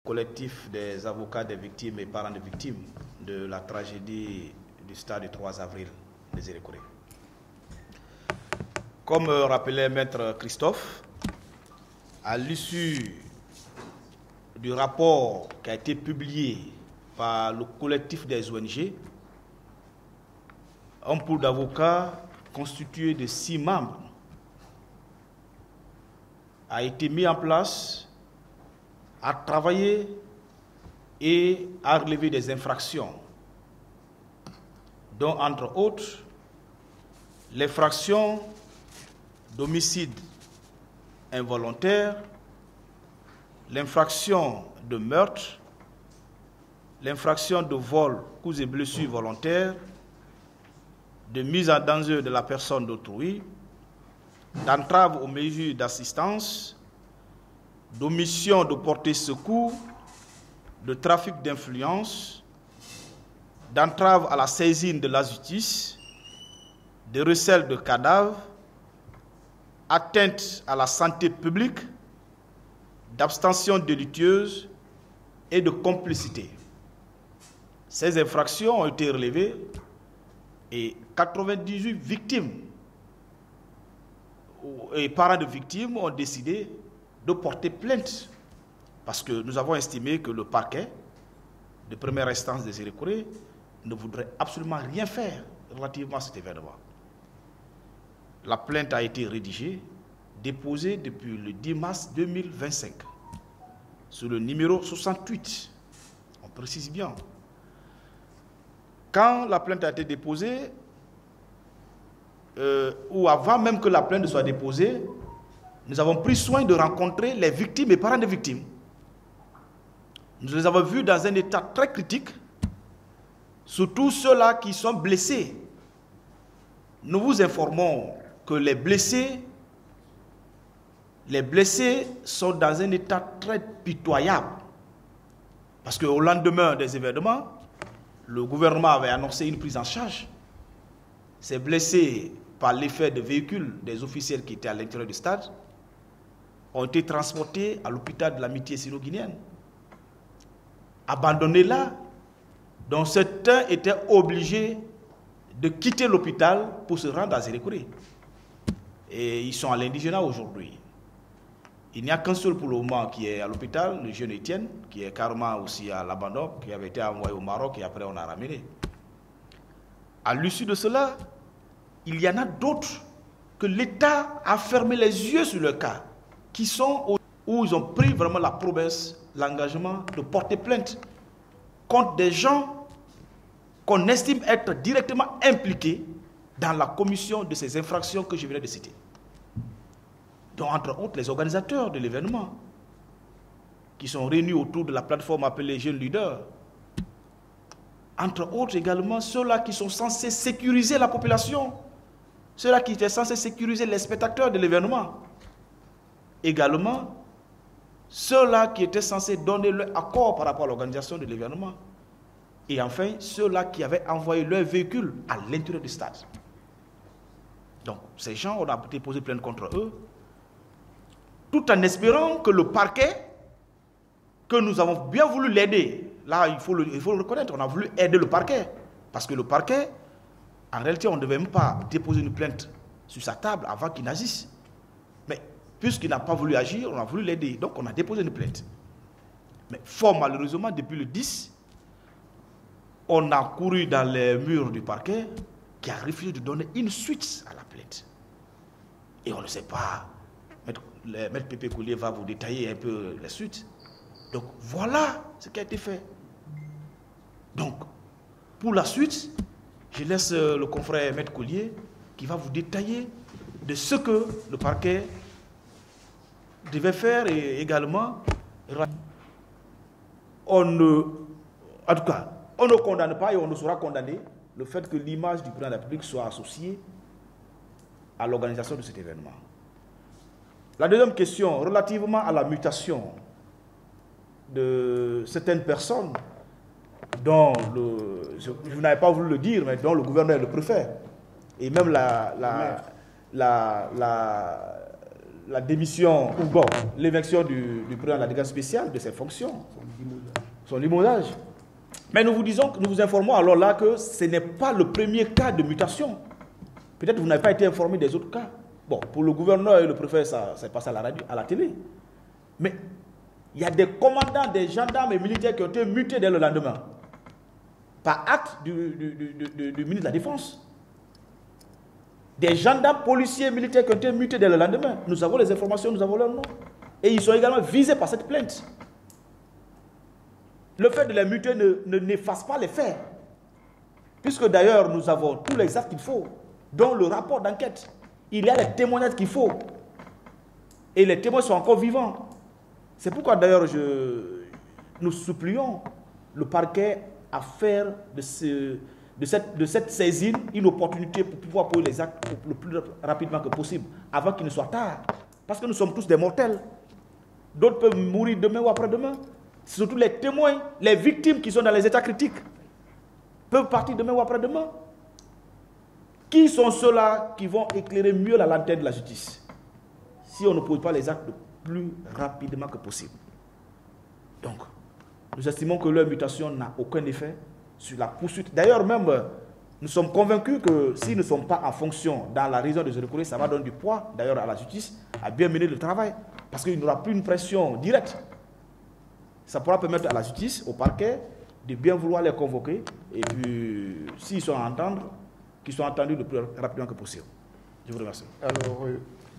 Collectif des avocats des victimes et parents des victimes de la tragédie du stade du 3 avril des Zérékoré. Comme rappelait Maître Christophe, à l'issue du rapport qui a été publié par le collectif des ONG, un pool d'avocats constitué de 6 membres a été mis en place à travailler et à relever des infractions, dont entre autres l'infraction d'homicide involontaire, l'infraction de meurtre, l'infraction de vol, coups et blessures volontaires, de mise en danger de la personne d'autrui, d'entrave aux mesures d'assistance, d'omission de porter secours, de trafic d'influence, d'entrave à la saisine de la justice, de recel de cadavres, atteinte à la santé publique, d'abstention délictueuse et de complicité. Ces infractions ont été relevées et 98 victimes et parents de victimes ont décidé de porter plainte parce que nous avons estimé que le parquet de première instance des Zérékoré ne voudrait absolument rien faire relativement à cet événement. La plainte a été rédigée, déposée depuis le 10 mars 2025 sur le numéro 68. On précise bien. Quand la plainte a été déposée, ou avant même que la plainte soit déposée, nous avons pris soin de rencontrer les victimes et parents des victimes. Nous les avons vus dans un état très critique, surtout ceux-là qui sont blessés. Nous vous informons que les blessés sont dans un état très pitoyable. Parce qu'au lendemain des événements, le gouvernement avait annoncé une prise en charge. Ces blessés, par l'effet de véhicules des officiels qui étaient à l'intérieur du stade, ont été transportés à l'hôpital de l'amitié sino-guinéenne. Abandonnés là, dont certains étaient obligés de quitter l'hôpital pour se rendre à Zérékoré. Et ils sont à l'indigénat aujourd'hui. Il n'y a qu'un seul pour le moment qui est à l'hôpital, le jeune Étienne, qui est carrément aussi à l'abandon, qui avait été envoyé au Maroc et après on a ramené. À l'issue de cela, il y en a d'autres que l'État a fermé les yeux sur le cas, qui sont où ils ont pris vraiment la promesse, l'engagement de porter plainte contre des gens qu'on estime être directement impliqués dans la commission de ces infractions que je venais de citer. Donc, entre autres, les organisateurs de l'événement, qui sont réunis autour de la plateforme appelée Jeunes Leaders. Entre autres également, ceux-là qui sont censés sécuriser la population, ceux-là qui étaient censés sécuriser les spectateurs de l'événement. Également, ceux-là qui étaient censés donner leur accord par rapport à l'organisation de l'événement. Et enfin, ceux-là qui avaient envoyé leur véhicule à l'intérieur du stade. Donc, ces gens, on a déposé plainte contre eux, tout en espérant que le parquet, que nous avons bien voulu l'aider, là, il faut le reconnaître, on a voulu aider le parquet. Parce que le parquet, en réalité, on ne devait même pas déposer une plainte sur sa table avant qu'il n'agisse. Mais puisqu'il n'a pas voulu agir, on a voulu l'aider. Donc, on a déposé une plainte. Mais fort malheureusement, depuis le 10, on a couru dans les murs du parquet qui a refusé de donner une suite à la plainte. Et on ne sait pas. Maître Pépé Coulier va vous détailler un peu la suite. Donc, voilà ce qui a été fait. Donc, pour la suite, je laisse le confrère Maître Coulier qui va vous détailler de ce que le parquet devait faire et également en tout cas, on ne condamne pas et on ne sera condamné le fait que l'image du président de la République soit associée à l'organisation de cet événement. La deuxième question, relativement à la mutation de certaines personnes dont je n'avais pas voulu le dire, mais dont le gouverneur le préfère, et même la la démission, ou bon, l'éviction du président de la délégation spéciale de ses fonctions, son limogeage. Mais nous vous disons, nous vous informons alors là que ce n'est pas le premier cas de mutation. Peut-être que vous n'avez pas été informé des autres cas. Bon, pour le gouverneur et le préfet, ça s'est passé à la radio, à la télé. Mais il y a des commandants, des gendarmes et militaires qui ont été mutés dès le lendemain. Par acte du ministre de la Défense. Des gendarmes, policiers et militaires qui ont été mutés dès le lendemain. Nous avons les informations, nous avons leur nom. Et ils sont également visés par cette plainte. Le fait de les muter n'efface pas les faits. Puisque d'ailleurs, nous avons tous les actes qu'il faut, dont le rapport d'enquête. Il y a les témoignages qu'il faut. Et les témoins sont encore vivants. C'est pourquoi d'ailleurs, nous supplions le parquet à faire de cette saisine une opportunité pour pouvoir poser les actes le plus rapidement que possible, avant qu'il ne soit tard. Parce que nous sommes tous des mortels. D'autres peuvent mourir demain ou après-demain. Surtout les témoins, les victimes qui sont dans les états critiques, peuvent partir demain ou après-demain. Qui sont ceux-là qui vont éclairer mieux la lanterne de la justice, si on ne pose pas les actes le plus rapidement que possible? Donc, nous estimons que leur mutation n'a aucun effet sur la poursuite. D'ailleurs, même, nous sommes convaincus que s'ils ne sont pas en fonction dans la région de Zéro-Corée, ça va donner du poids, d'ailleurs, à la justice, à bien mener le travail. Parce qu'il n'y aura plus une pression directe. Ça pourra permettre à la justice, au parquet, de bien vouloir les convoquer. Et puis, s'ils sont à entendre, qu'ils soient entendus le plus rapidement que possible. Je vous remercie. Alors,